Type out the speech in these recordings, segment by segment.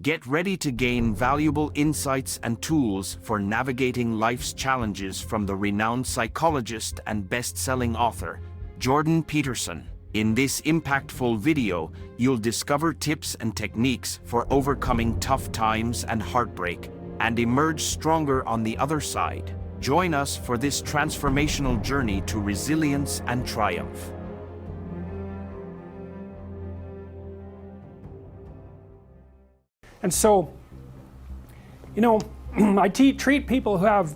Get ready to gain valuable insights and tools for navigating life's challenges from the renowned psychologist and best-selling author, Jordan Peterson. In this impactful video, you'll discover tips and techniques for overcoming tough times and heartbreak and emerge stronger on the other side. Join us for this transformational journey to resilience and triumph. And so, I treat people who have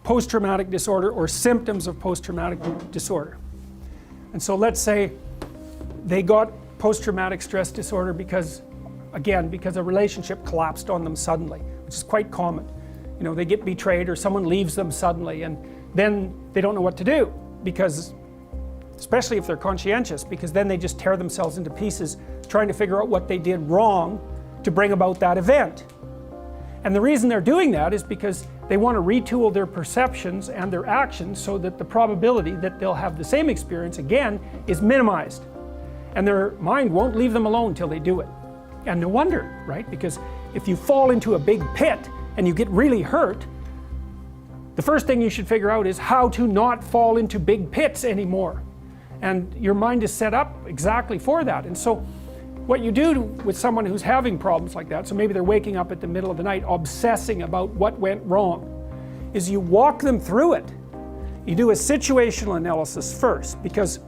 post-traumatic disorder or symptoms of post-traumatic disorder. And so let's say they got post-traumatic stress disorder because a relationship collapsed on them suddenly, which is quite common. They get betrayed or someone leaves them suddenly, and then they don't know what to do, because, especially if they're conscientious, because then they just tear themselves into pieces trying to figure out what they did wrong to bring about that event. And the reason they're doing that is because they want to retool their perceptions and their actions so that the probability that they'll have the same experience again is minimized. And their mind won't leave them alone till they do it. And no wonder, right? Because if you fall into a big pit and you get really hurt, the first thing you should figure out is how to not fall into big pits anymore. And your mind is set up exactly for that. And so what you do with someone who's having problems like that, so maybe they're waking up at the middle of the night obsessing about what went wrong, is you walk them through it. You do a situational analysis first, because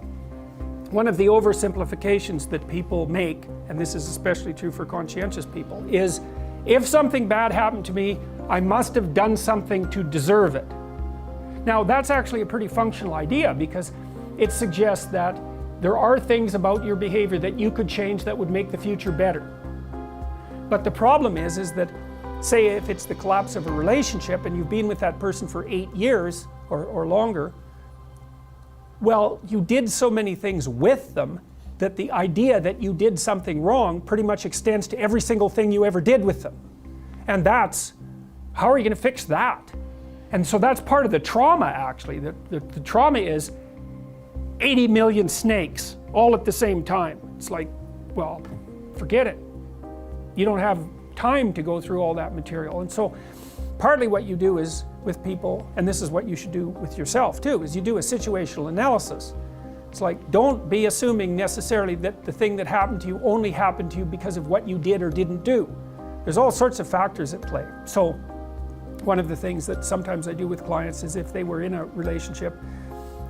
one of the oversimplifications that people make, and this is especially true for conscientious people, is if something bad happened to me, I must have done something to deserve it. Now that's actually a pretty functional idea, because it suggests that there are things about your behavior that you could change that would make the future better. But the problem is that, say if it's the collapse of a relationship and you've been with that person for 8 years or longer, well, you did so many things with them that the idea that you did something wrong pretty much extends to every single thing you ever did with them. And how are you going to fix that? And so that's part of the trauma, actually. The trauma is 80 million snakes all at the same time. It's like, well, forget it. You don't have time to go through all that material. And so partly what you do is with people, and this is what you should do with yourself too, is you do a situational analysis. It's like, don't be assuming necessarily that the thing that happened to you only happened to you because of what you did or didn't do. There's all sorts of factors at play. So one of the things that sometimes I do with clients is, if they were in a relationship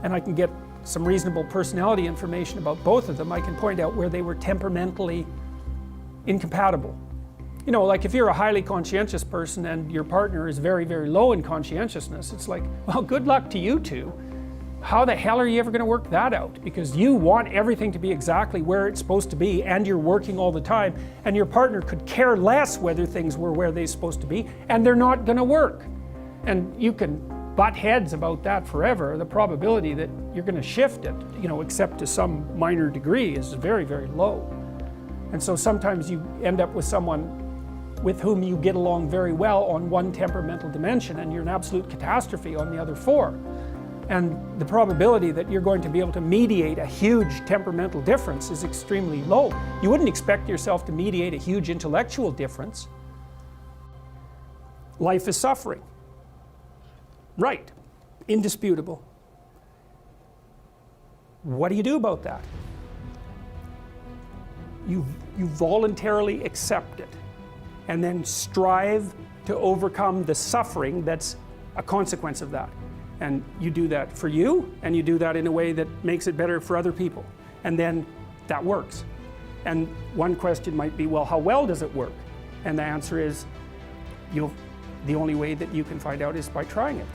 and I can get some reasonable personality information about both of them, I can point out where they were temperamentally incompatible. Like if you're a highly conscientious person and your partner is very, very low in conscientiousness, it's like, well, good luck to you two. How the hell are you ever going to work that out? Because you want everything to be exactly where it's supposed to be, and you're working all the time, and your partner could care less whether things were where they're supposed to be, and they're not going to work. And you can butt heads about that forever. The probability that you're going to shift it, except to some minor degree, is very, very low. And so sometimes you end up with someone with whom you get along very well on one temperamental dimension, and you're an absolute catastrophe on the other 4. And the probability that you're going to be able to mediate a huge temperamental difference is extremely low. You wouldn't expect yourself to mediate a huge intellectual difference. Life is suffering. Right. Indisputable. What do you do about that? You voluntarily accept it, and then strive to overcome the suffering that's a consequence of that. And you do that for you, and you do that in a way that makes it better for other people. And then that works. And one question might be, well, how well does it work? And the answer is, the only way that you can find out is by trying it.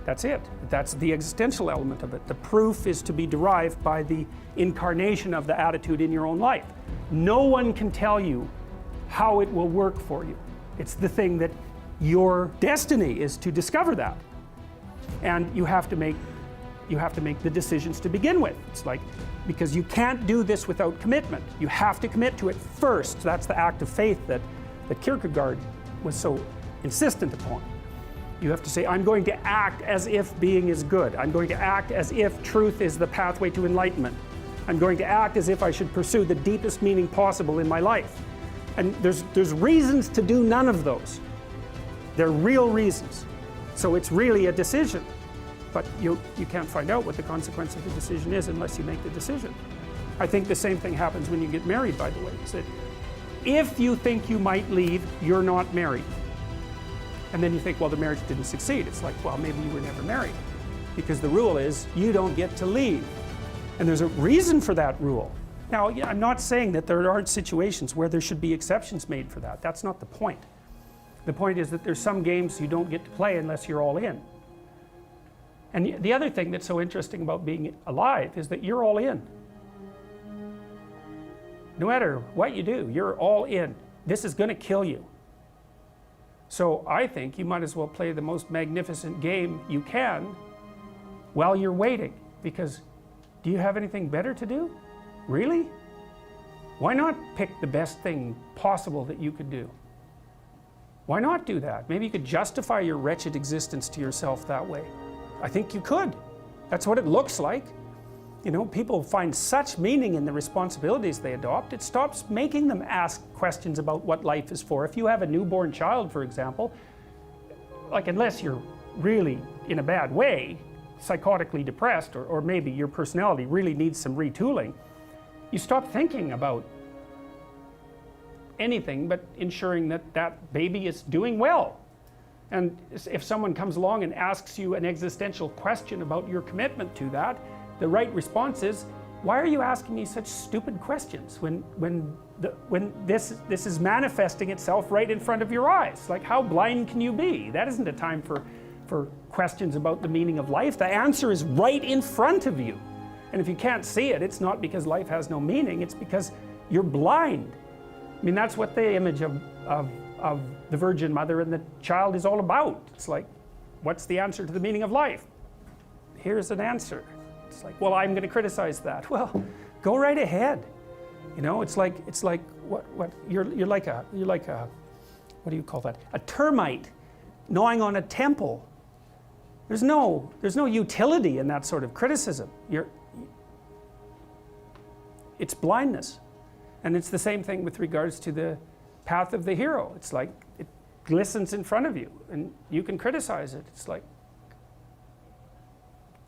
That's it. That's the existential element of it. The proof is to be derived by the incarnation of the attitude in your own life. No one can tell you how it will work for you. It's the thing that your destiny is to discover that. And you have to make the decisions to begin with. It's like, because you can't do this without commitment. You have to commit to it first. That's the act of faith that Kierkegaard was so insistent upon. You have to say, I'm going to act as if being is good. I'm going to act as if truth is the pathway to enlightenment. I'm going to act as if I should pursue the deepest meaning possible in my life. And there's reasons to do none of those. They're real reasons. So it's really a decision. But you can't find out what the consequence of the decision is unless you make the decision. I think the same thing happens when you get married, by the way. Is that if you think you might leave, you're not married. And then you think, well, the marriage didn't succeed. It's like, well, maybe you were never married. Because the rule is, you don't get to leave. And there's a reason for that rule. Now, I'm not saying that there aren't situations where there should be exceptions made for that. That's not the point. The point is that there's some games you don't get to play unless you're all in. And the other thing that's so interesting about being alive is that you're all in. No matter what you do, you're all in. This is going to kill you. So I think you might as well play the most magnificent game you can while you're waiting. Because do you have anything better to do? Really? Why not pick the best thing possible that you could do? Why not do that? Maybe you could justify your wretched existence to yourself that way. I think you could. That's what it looks like. You know, people find such meaning in the responsibilities they adopt, it stops making them ask questions about what life is for. If you have a newborn child, for example, like unless you're really in a bad way, psychotically depressed, or maybe your personality really needs some retooling, you stop thinking about anything but ensuring that that baby is doing well. And if someone comes along and asks you an existential question about your commitment to that, the right response is, why are you asking me such stupid questions when this is manifesting itself right in front of your eyes? Like, how blind can you be? That isn't a time for questions about the meaning of life. The answer is right in front of you. And if you can't see it, it's not because life has no meaning, it's because you're blind. I mean, that's what the image of the Virgin Mother and the child is all about. It's like, what's the answer to the meaning of life? Here's an answer. It's like, well, I'm going to criticize that. Well, go right ahead. You know, it's like what you're like a what do you call that? A termite gnawing on a temple. There's no utility in that sort of criticism. It's blindness. And it's the same thing with regards to the path of the hero. It's like it glistens in front of you and you can criticize it. It's like,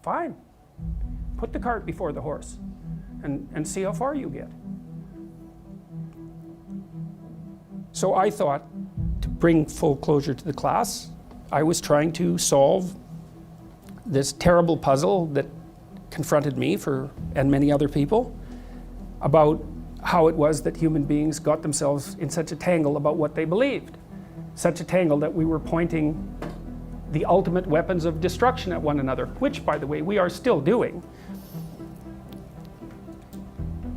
fine, put the cart before the horse and see how far you get. So I thought, to bring full closure to the class, I was trying to solve this terrible puzzle that confronted me and many other people about how it was that human beings got themselves in such a tangle about what they believed. Such a tangle that we were pointing the ultimate weapons of destruction at one another, which, by the way, we are still doing.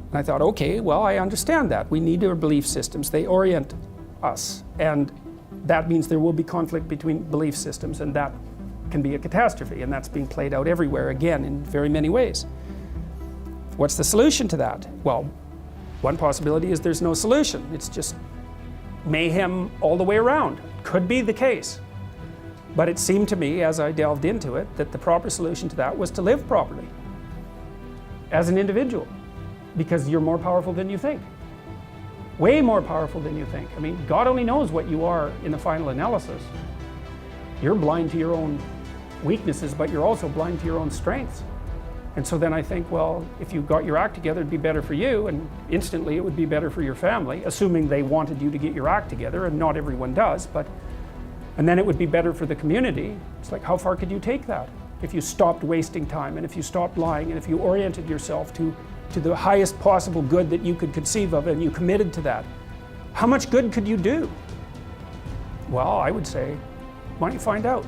And I thought, okay, well, I understand that. We need our belief systems. They orient us. And that means there will be conflict between belief systems, and that can be a catastrophe. And that's being played out everywhere, again, in very many ways. What's the solution to that? Well, one possibility is there's no solution. It's just mayhem all the way around. Could be the case. But it seemed to me, as I delved into it, that the proper solution to that was to live properly as an individual, because you're more powerful than you think. Way more powerful than you think. I mean, God only knows what you are in the final analysis. You're blind to your own weaknesses, but you're also blind to your own strengths. And so then I think, well, if you got your act together, it'd be better for you, and instantly it would be better for your family, assuming they wanted you to get your act together, and not everyone does, and then it would be better for the community. It's like, how far could you take that? If you stopped wasting time, and if you stopped lying, and if you oriented yourself to the highest possible good that you could conceive of, and you committed to that, how much good could you do? Well, I would say, why don't you find out?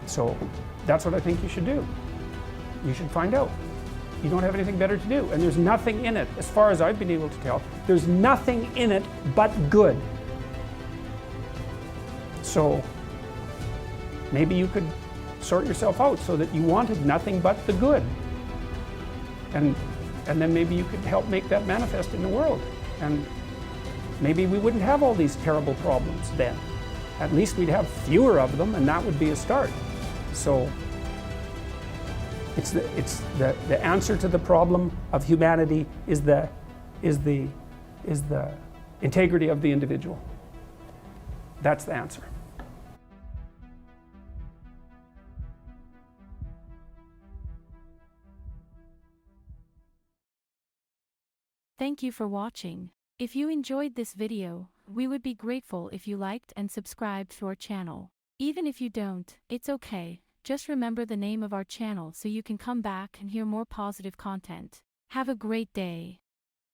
So that's what I think you should do. You should find out. You don't have anything better to do. And there's nothing in it, as far as I've been able to tell, there's nothing in it but good. So maybe you could sort yourself out so that you wanted nothing but the good. And then maybe you could help make that manifest in the world. And maybe we wouldn't have all these terrible problems then. At least we'd have fewer of them, and that would be a start. So The answer to the problem of humanity is the integrity of the individual. That's the answer. Thank you for watching. If you enjoyed this video, we would be grateful if you liked and subscribed to our channel. Even if you don't, it's okay. Just remember the name of our channel so you can come back and hear more positive content. Have a great day.